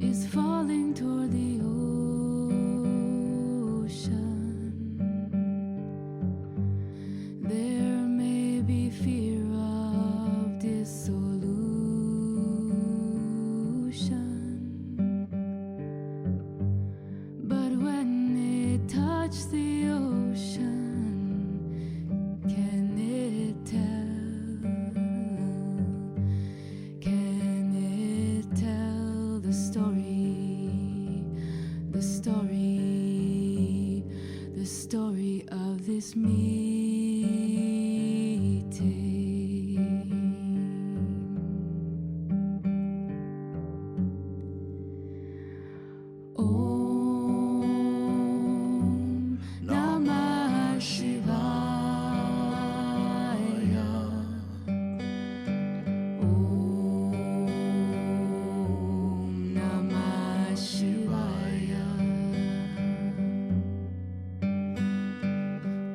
is falling toward the ocean. There may be fear of dissolution, but when it touches the ocean, can it tell? Can it tell the story, the story, the story of this meeting? Om Namah Shivaya. Om Namah Shivaya.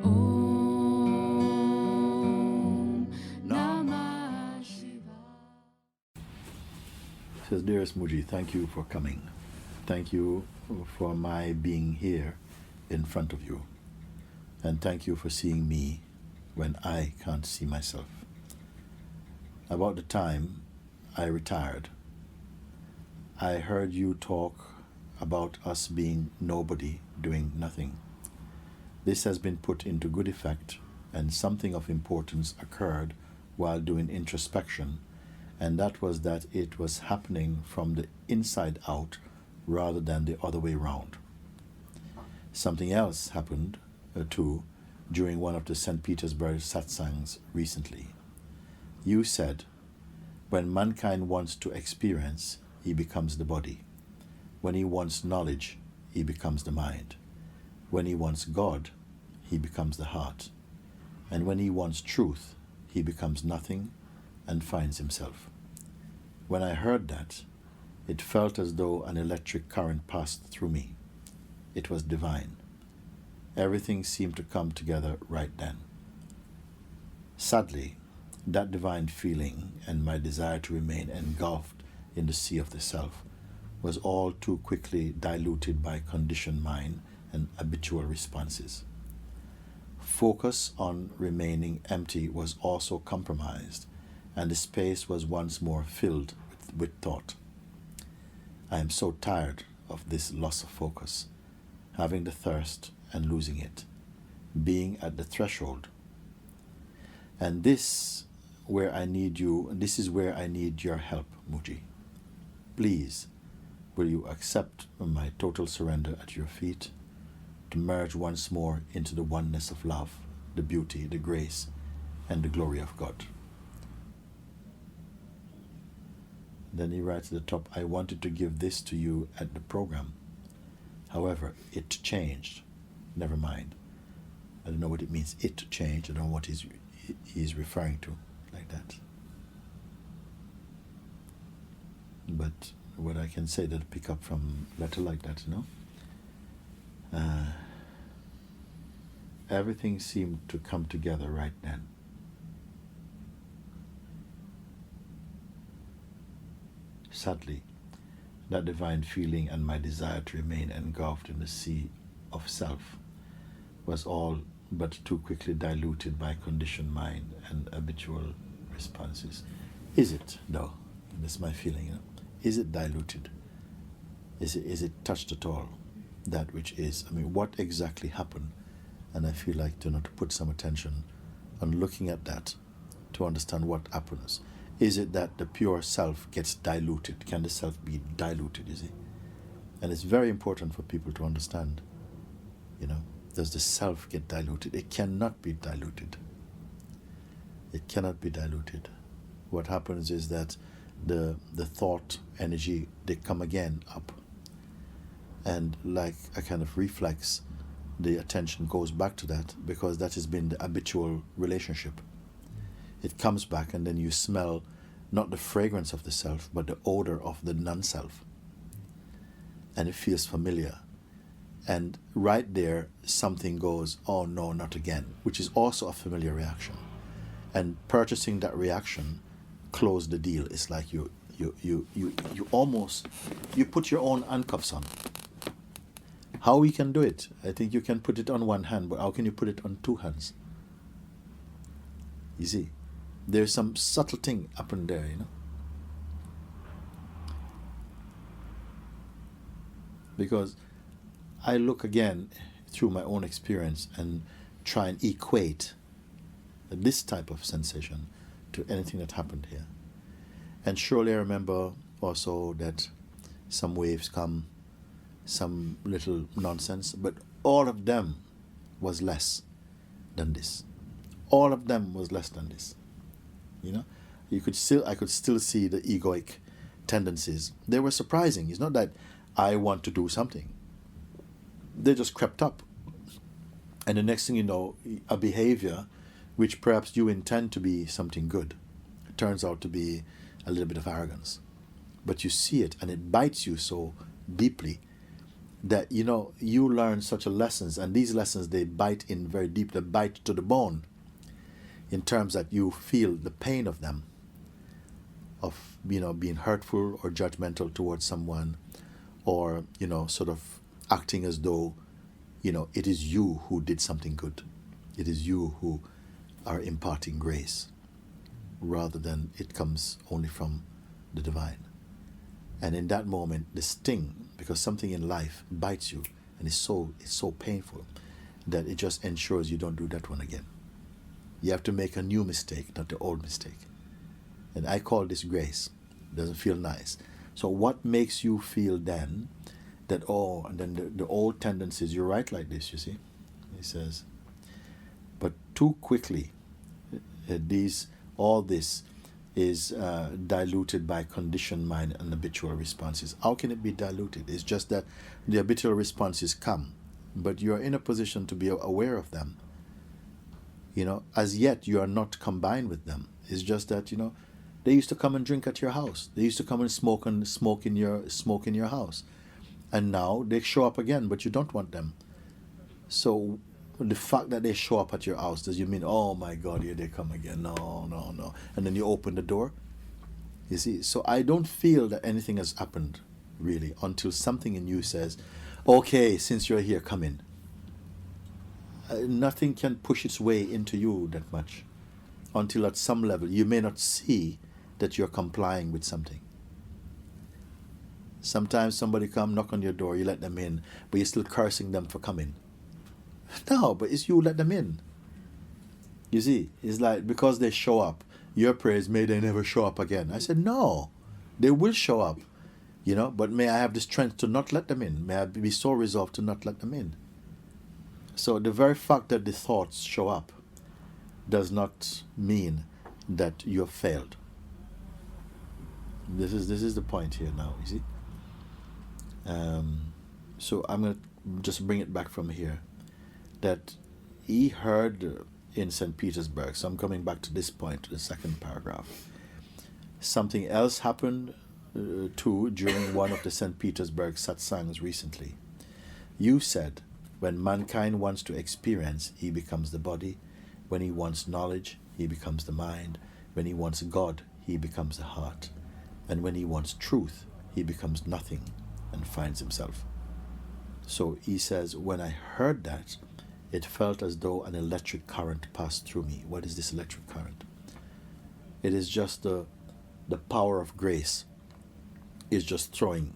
Om Namah Shivaya. Says, dearest Mooji, thank you for coming. Thank you for my being here in front of you. And thank you for seeing me when I can't see myself. About the time I retired, I heard you talk about us being nobody doing nothing. This has been put into good effect, and something of importance occurred while doing introspection, and that was that it was happening from the inside out rather than the other way round. Something else happened too during one of the St. Petersburg Satsangs recently. You said, when mankind wants to experience, he becomes the body. When he wants knowledge, he becomes the mind. When he wants God, he becomes the heart. And when he wants truth, he becomes nothing and finds himself. When I heard that, it felt as though an electric current passed through me. It was divine. Everything seemed to come together right then. Sadly, that divine feeling and my desire to remain engulfed in the sea of the self was all too quickly diluted by conditioned mind and habitual responses. Focus on remaining empty was also compromised, and the space was once more filled with thought. I am so tired of this loss of focus, having the thirst and losing it, being at the threshold. And this is where I need your help, Mooji. Please, will you accept my total surrender at your feet, to merge once more into the oneness of love, the beauty, the grace, and the glory of God. Then he writes at the top, I wanted to give this to you at the program. However, it changed. Never mind. I don't know what it means, it changed. I don't know what he's referring to like that. But what I can say that pick up from a letter like that, everything seemed to come together right then. Sadly, that divine feeling and my desire to remain engulfed in the sea of self was all but too quickly diluted by conditioned mind and habitual responses. Is it, though? That's my feeling. Is it diluted? Is it touched at all? That which is. I mean, what exactly happened? And I feel like to put some attention on looking at that to understand what happens. Is it that the pure self gets diluted? Can the self be diluted, is it? And it's very important for people to understand, does the self get diluted? It cannot be diluted. It cannot be diluted. What happens is that the thought energy, they come again up. And like a kind of reflex, the attention goes back to that because that has been the habitual relationship. It comes back and then you smell not the fragrance of the self, but the odor of the non-self. And it feels familiar. And right there, something goes, oh no, not again, which is also a familiar reaction. And purchasing that reaction closed the deal. It's like you You almost, you put your own handcuffs on. How we can do it? I think you can put it on one hand, but how can you put it on two hands? You see, there's some subtle thing up in there, you know. Because I look again through my own experience and try and equate this type of sensation to anything that happened here. And surely I remember also that some waves come, some little nonsense, but all of them was less than this. All of them was less than this. You know, I could still see the egoic tendencies. They were surprising. It's not that I want to do something. They just crept up. And the next thing you know, a behavior which perhaps you intend to be something good turns out to be a little bit of arrogance. But you see it and it bites you so deeply that, you know, you learn such a lessons, and these lessons, they bite in very deep, they bite to the bone, in terms that you feel the pain of them, of, you know, being hurtful or judgmental towards someone, or, you know, sort of acting as though, you know, it is you who did something good. It is you who are imparting grace, rather than it comes only from the divine. And in that moment, the sting, because something in life bites you, and it's so painful that it just ensures you don't do that one again. You have to make a new mistake, not the old mistake. And I call this grace. It doesn't feel nice. So what makes you feel then that, oh, and then the old tendencies, you write like this, you see? He says, but too quickly, all this is diluted by conditioned mind and habitual responses. How can it be diluted? It's just that the habitual responses come, but you're in a position to be aware of them. You know, as yet you are not combined with them. It's just that, you know, they used to come and drink at your house. They used to come and smoke in your house. And now they show up again, but you don't want them. So the fact that they show up at your house, does you mean, oh my God, here they come again? No. And then you open the door. You see, so I don't feel that anything has happened, really, until something in you says, okay, since you're here, come in. Nothing can push its way into you that much, until at some level you may not see that you're complying with something. Sometimes somebody come knock on your door, you let them in, but you're still cursing them for coming. No, but it's you let them in. You see, it's like, because they show up, your prayers, may they never show up again. I said, no, they will show up, you know, but may I have the strength to not let them in. May I be so resolved to not let them in. So the very fact that the thoughts show up does not mean that you have failed. This is the point here now, you see. So I'm going to just bring it back from here. That he heard in St. Petersburg, so I'm coming back to this point, the second paragraph. Something else happened too during one of the St. Petersburg Satsangs recently. You said, when mankind wants to experience, he becomes the body. When he wants knowledge, he becomes the mind. When he wants God, he becomes the heart. And when he wants truth, he becomes nothing and finds himself. So he says, when I heard that, it felt as though an electric current passed through me. What is this electric current? It is just the power of grace is just throwing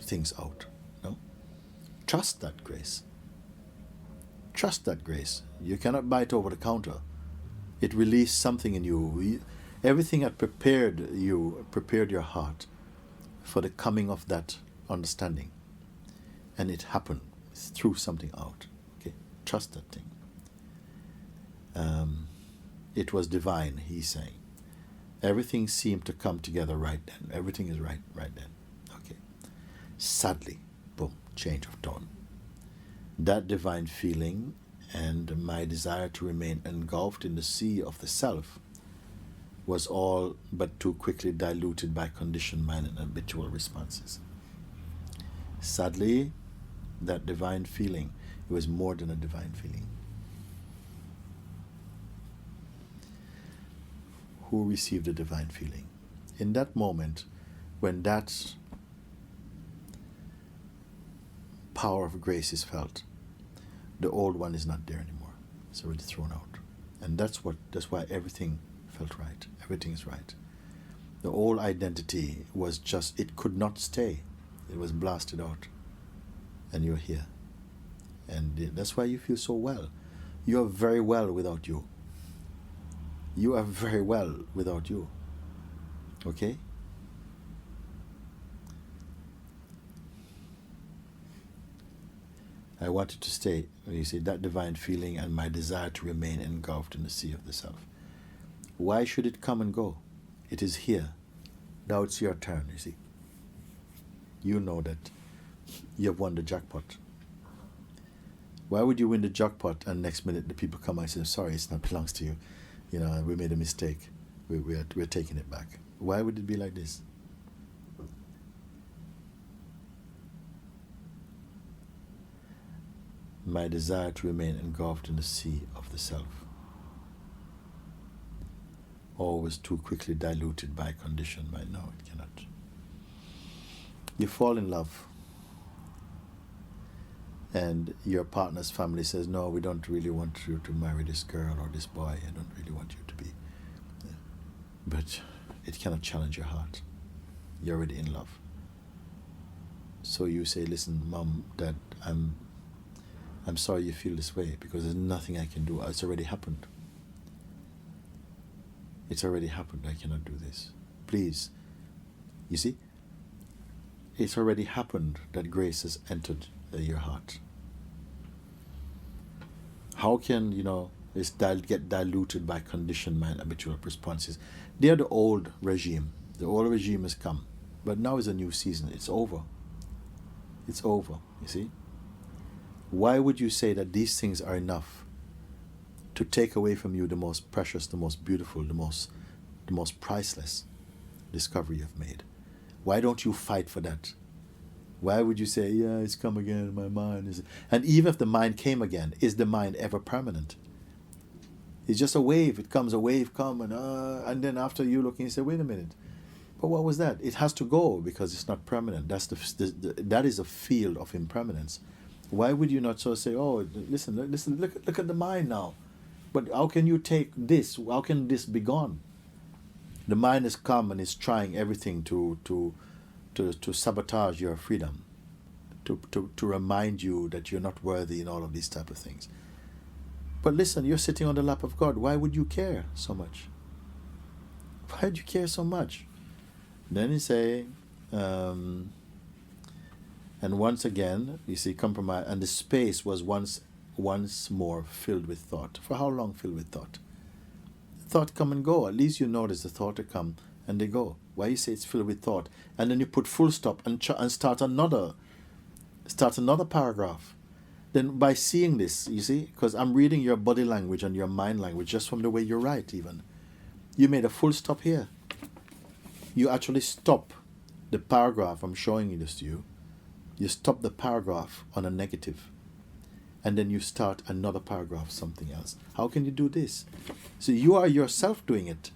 things out. No? Trust that grace. Trust that grace. You cannot buy it over the counter. It released something in you. Everything had prepared your heart for the coming of that understanding. And it happened. It threw something out. Okay, trust that thing. It was divine, he's saying. Everything seemed to come together right then. Everything is right then. Okay. Sadly, boom, change of tone. That divine feeling and my desire to remain engulfed in the sea of the self was all but too quickly diluted by conditioned mind and habitual responses. Sadly, that divine feeling, it was more than a divine feeling. Who received the divine feeling? in that moment, when that power of grace is felt, the old one is not there anymore. It's already thrown out. And that's why everything felt right. Everything is right. The old identity was just, it could not stay. It was blasted out. And you're here. And that's why you feel so well. You are very well without you. You are very well without you. Okay? I wanted to stay, you see, that divine feeling and my desire to remain engulfed in the sea of the self. Why should it come and go? It is here. Now it's your turn, you see. You know that you have won the jackpot. Why would you win the jackpot and next minute the people come and say, sorry, it's not belongs to you. You know, we made a mistake. We're taking it back. Why would it be like this? My desire to remain engulfed in the sea of the self, always too quickly diluted by condition. No, it cannot. You fall in love, and your partner's family says, no, we don't really want you to marry this girl or this boy. I don't really want you to be. But it cannot challenge your heart. You're already in love. So you say, listen, Mom, Dad, I'm sorry you feel this way, because there's nothing I can do. It's already happened. It's already happened. I cannot do this. Please. You see? It's already happened that grace has entered your heart. How can, this get diluted by conditioned mind habitual responses? They're the old regime. The old regime has come. But now is a new season. It's over. It's over, you see? Why would you say that these things are enough to take away from you the most precious, the most beautiful, the most priceless discovery you've made? Why don't you fight for that? Why would you say, yeah, it's come again in my mind? And even if the mind came again, is the mind ever permanent? It's just a wave. It comes, a wave come, and then after you looking, you say, wait a minute. But what was that? It has to go because it's not permanent. That is a field of impermanence. Why would you not so say, oh, listen, look at the mind now. But how can you take this? How can this be gone? The mind has come and is trying everything to sabotage your freedom, to remind you that you're not worthy and all of these type of things. But listen, you're sitting on the lap of God. Why would you care so much? Why do you care so much? Then you say, and once again, you see, compromise, and the space was once more filled with thought. For how long filled with thought? Thought come and go. At least you notice the thought to come and they go. Why you say it's filled with thought? And then you put full stop and start another paragraph. Then by seeing this, you see, because I'm reading your body language and your mind language just from the way you write even. You made a full stop here. You actually stop the paragraph. I'm showing this to you. You stop the paragraph on a negative, and then you start another paragraph, something else. How can you do this? So you are yourself doing it.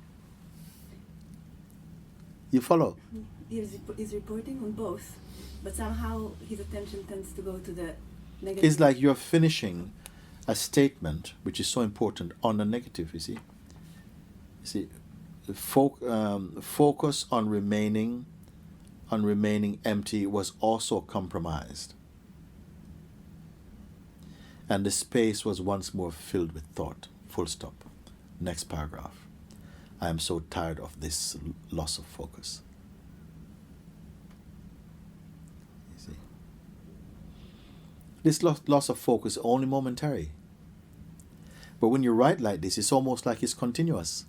You follow? He's reporting on both, but somehow his attention tends to go to the negative. It's like you're finishing a statement, which is so important, on a negative, you see. You see, focus on remaining empty was also compromised. And the space was once more filled with thought. Full stop. Next paragraph. I am so tired of this loss of focus. You see? This loss of focus is only momentary. But when you write like this, it's almost like it's continuous.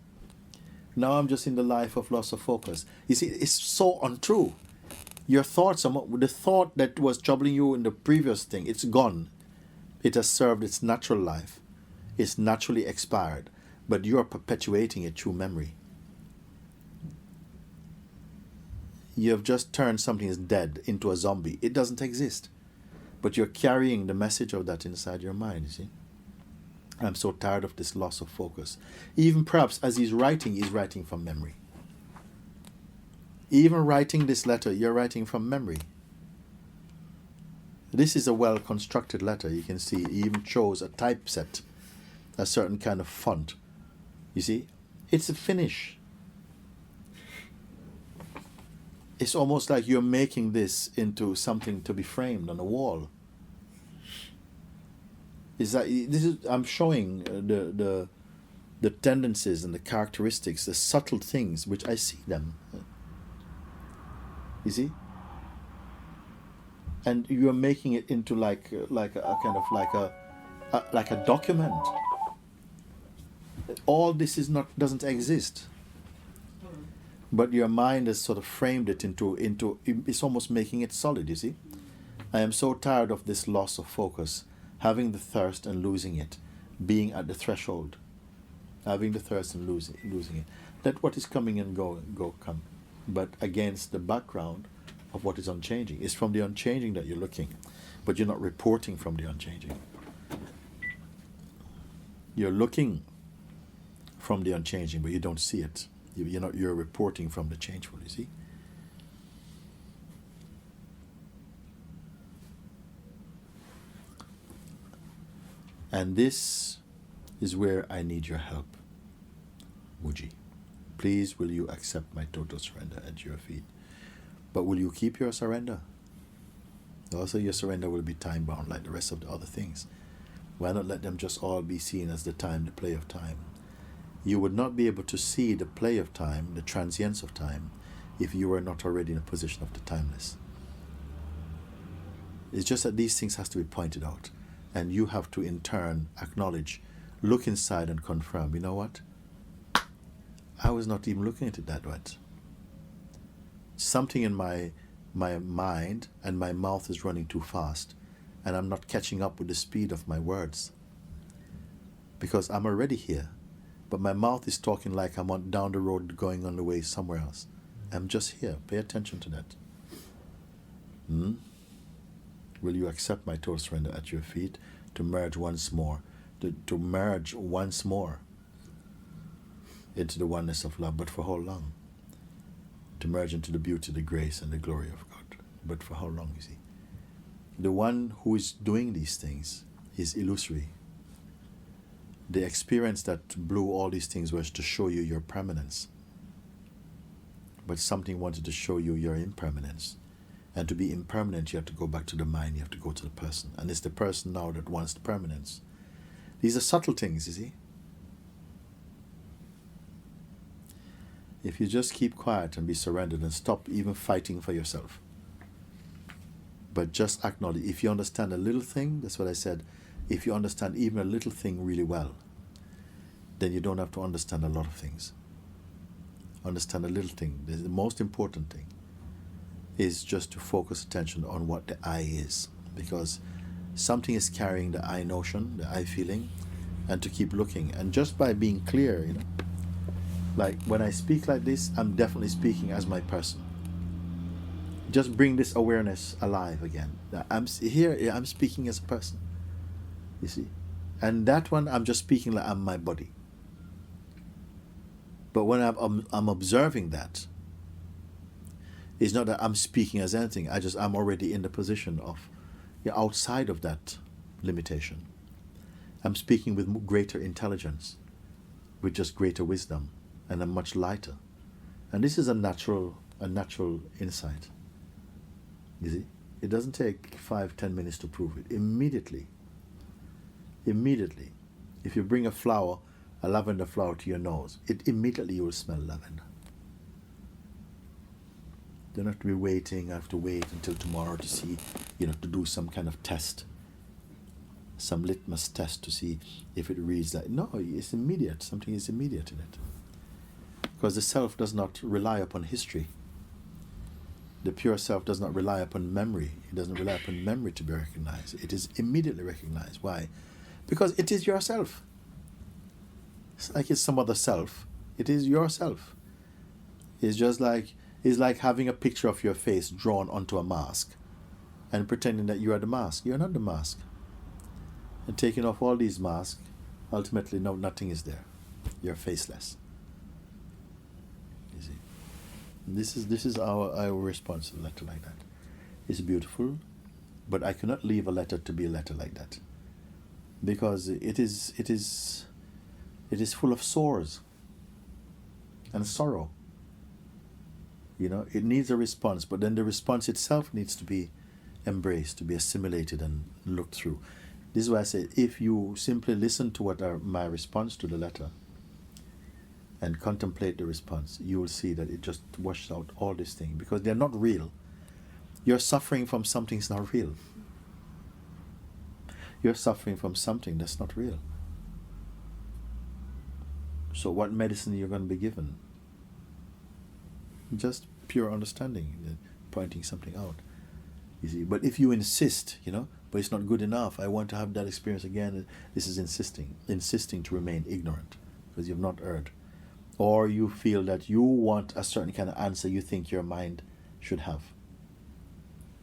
Now I'm just in the life of loss of focus. You see, it's so untrue. Your thoughts, the thought that was troubling you in the previous thing, it's gone. It has served its natural life. It's naturally expired. But you are perpetuating it through memory. You have just turned something that's dead into a zombie. It doesn't exist. But you're carrying the message of that inside your mind, you see. I'm so tired of this loss of focus. Even perhaps as he's writing from memory. Even writing this letter, you're writing from memory. This is a well-constructed letter. You can see it even chose a typeset, a certain kind of font. You see? It's a finish. It's almost like you're making this into something to be framed on a wall. I'm showing the tendencies and the characteristics, the subtle things, which I see them. You see? And you are making it into like a kind of like a document. All this doesn't exist. But your mind has sort of framed it into it's almost making it solid, you see? I am so tired of this loss of focus, having the thirst and losing it, being at the threshold. Having the thirst and losing it. Let what is coming and go come. But against the background of what is unchanging. It's from the unchanging that you're looking, but you're not reporting from the unchanging. You're looking from the unchanging, but you don't see it. You're reporting from the changeful, you see? And this is where I need your help. Mooji, please will you accept my total surrender at your feet? But will you keep your surrender? Also, your surrender will be time-bound like the rest of the other things. Why not let them just all be seen as the play of time? You would not be able to see the play of time, the transience of time, if you were not already in a position of the timeless. It's just that these things has to be pointed out. And you have to, in turn, acknowledge, look inside and confirm, you know what? I was not even looking at it that way. Something in my mind and my mouth is running too fast, and I'm not catching up with the speed of my words. Because I'm already here, but my mouth is talking like I'm down the road going on the way somewhere else. I'm just here. Pay attention to that. Will you accept my total surrender at your feet to merge once more, to merge once more into the oneness of love, but for how long? To merge into the beauty, the grace, and the glory of God. But for how long, you see? The one who is doing these things is illusory. The experience that blew all these things was to show you your permanence. But something wanted to show you your impermanence. And to be impermanent, you have to go back to the mind, you have to go to the person. And it's the person now that wants the permanence. These are subtle things, you see. If you just keep quiet and be surrendered and stop even fighting for yourself. But just acknowledge, if you understand a little thing, that's what I said, if you understand even a little thing really well, then you don't have to understand a lot of things. Understand a little thing. The most important thing is just to focus attention on what the I is. Because something is carrying the I notion, the I feeling, and to keep looking. And just by being clear, you know, like when I speak like this, I'm definitely speaking as my person. Just bring this awareness alive again. I'm speaking as a person. You see? And that one, I'm just speaking like I'm my body. But when I'm observing that, it's not that I'm speaking as anything. I'm already in the position of, outside of that limitation. I'm speaking with greater intelligence, with just greater wisdom, and I'm much lighter. And this is a natural insight. You see? It doesn't take 5-10 minutes to prove it. Immediately. If you bring a lavender flower to your nose, immediately you will smell lavender. You don't have to be waiting. I have to wait until tomorrow to see, to do some kind of test, some litmus test to see if it reads that. No, it's immediate. Something is immediate in it. Because the self does not rely upon history. The pure self does not rely upon memory. It doesn't rely upon memory to be recognized. It is immediately recognized. Why? Because it is yourself. It's like it's some other self. It is yourself. It's like having a picture of your face drawn onto a mask and pretending that you are the mask. You're not the mask. And taking off all these masks, ultimately nothing is there. You're faceless. You see? This is our response to a letter like that. It's beautiful, but I cannot leave a letter to be a letter like that, because it is full of sores and sorrow. You know, it needs a response, but then the response itself needs to be embraced, to be assimilated and looked through. This is why I say, if you simply listen to what my response to the letter and contemplate the response, you will see that it just washes out all these things, because they're not real. You're suffering from something that's not real. You're suffering from something that's not real. So what medicine you're going to be given? Just pure understanding, pointing something out. You see, but if you insist, but it's not good enough, I want to have that experience again, this is insisting to remain ignorant, because you've not heard. Or you feel that you want a certain kind of answer you think your mind should have.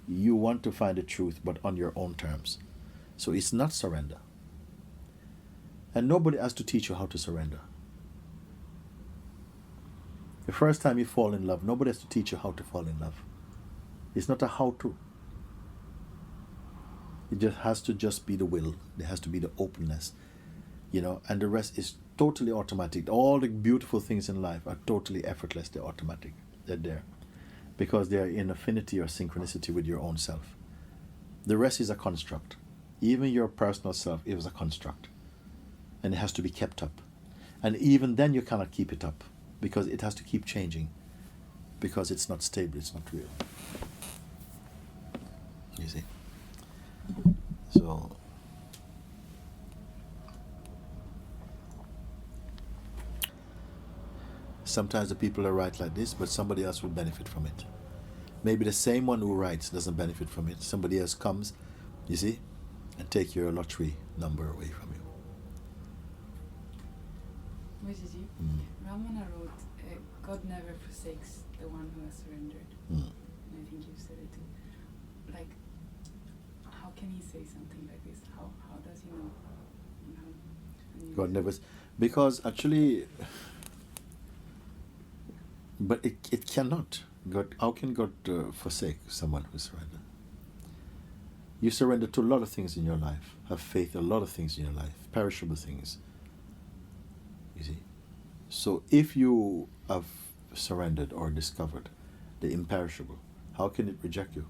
You want to find the truth, but on your own terms. So it's not surrender. And nobody has to teach you how to surrender. The first time you fall in love, nobody has to teach you how to fall in love. It's not a how-to. It just has to just be the will. There has to be the openness, and the rest is totally automatic. All the beautiful things in life are totally effortless. They're automatic. They're there because they're in affinity or synchronicity with your own self. The rest is a construct. Even your personal self is a construct, and it has to be kept up. And even then you cannot keep it up, because it has to keep changing, because it's not stable, it's not real. You see? So sometimes the people are right like this, but somebody else will benefit from it. Maybe the same one who writes doesn't benefit from it. Somebody else comes, you see, and take your lottery number away from you. Mooji, Ramana wrote, God never forsakes the one who has surrendered. And I think you said it too. Like, how can he say something like this? How does he know? God never, because actually, but it cannot. God, how can God forsake someone who surrenders? You surrender to a lot of things in your life. Have faith in a lot of things in your life, perishable things. You see? So if you have surrendered or discovered the imperishable, how can it reject you?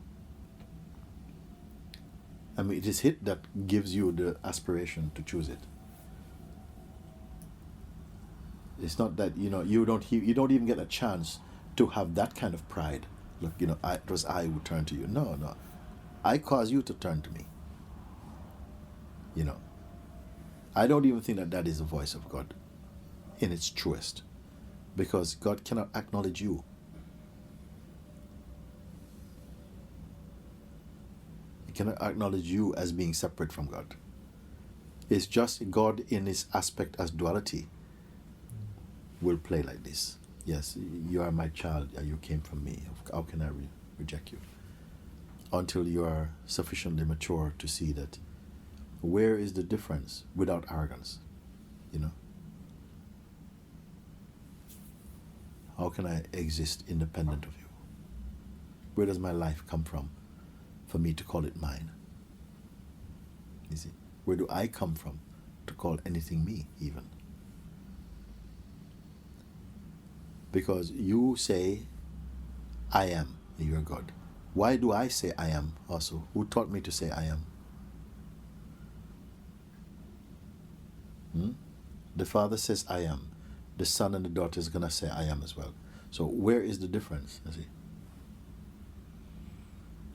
I mean, it is it that gives you the aspiration to choose it. It's not that, you don't even get a chance to have that kind of pride. Look, it was I who turned to you. No. I caused you to turn to me. I don't even think that is the voice of God in its truest, because God cannot acknowledge you. He cannot acknowledge you as being separate from God. It's just God in his aspect as duality will play like this. Yes, you are my child, you came from me. How can I reject you? Until you are sufficiently mature to see that where is the difference without arrogance, How can I exist independent of you? Where does my life come from for me to call it mine? You see, where do I come from to call anything me even? Because you say, I am, and you're God. Why do I say I am also? Who taught me to say I am? The Father says I am. The Son and the daughter is going to say I am as well. So where is the difference? You see?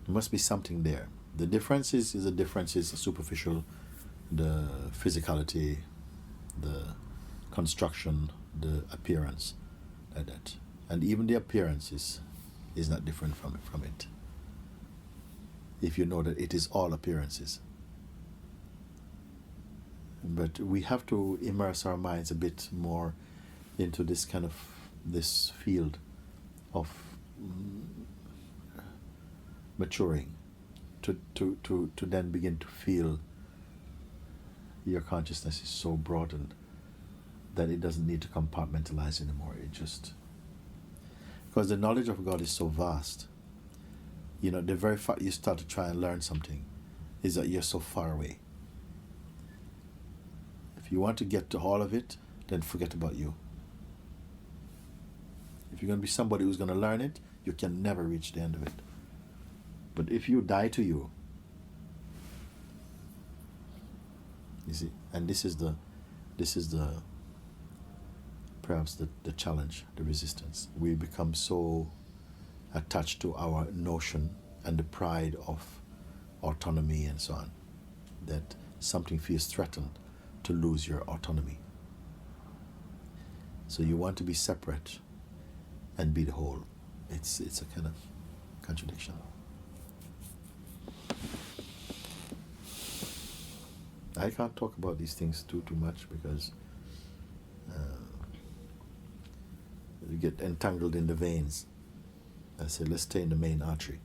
There must be something there. The difference is the superficial, the physicality, the construction, the appearance, like that. And even the appearance is not different from it. If you know that it is all appearances. But we have to immerse our minds a bit more into this this field of maturing, to then begin to feel your consciousness is so broadened that it doesn't need to compartmentalize anymore. It just, Because the knowledge of God is so vast. You know, the very fact you start to try and learn something is that you're so far away. If you want to get to all of it, then forget about you. If you're going to be somebody who's going to learn it, you can never reach the end of it. But if you die to you see, and this is the perhaps the challenge, the resistance. We become so attached to our notion and the pride of autonomy and so on that something feels threatened to lose your autonomy. So you want to be separate and be the whole. It's a kind of contradiction. I can't talk about these things too much because you get entangled in the veins. I say, let's stay in the main artery,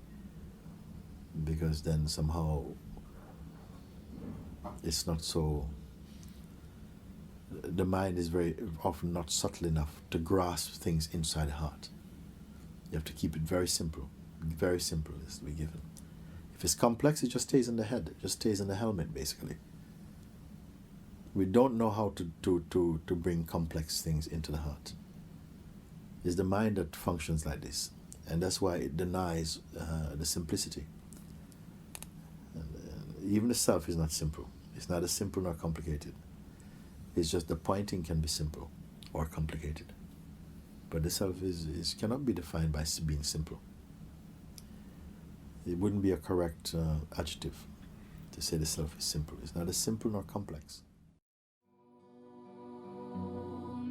because then somehow it's not so, the mind is very often not subtle enough to grasp things inside the heart. You have to keep it very simple. Very simple is to be given. If it's complex, it just stays in the head. It just stays in the helmet, basically. We don't know how to bring complex things into the heart. It's the mind that functions like this, and that's why it denies the simplicity. And, even the self is not simple. It's neither simple nor complicated. It's just the pointing can be simple or complicated, but the self is cannot be defined by being simple. It wouldn't be a correct adjective to say the self is simple. It's neither simple nor complex.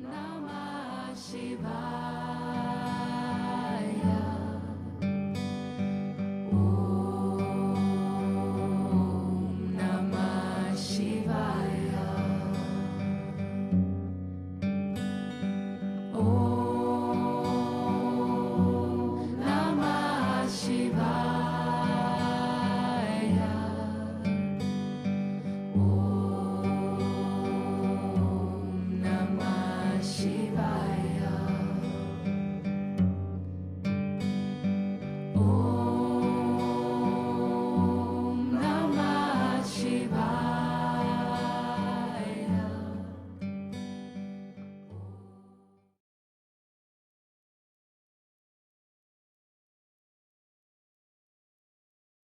Namah Shivaya.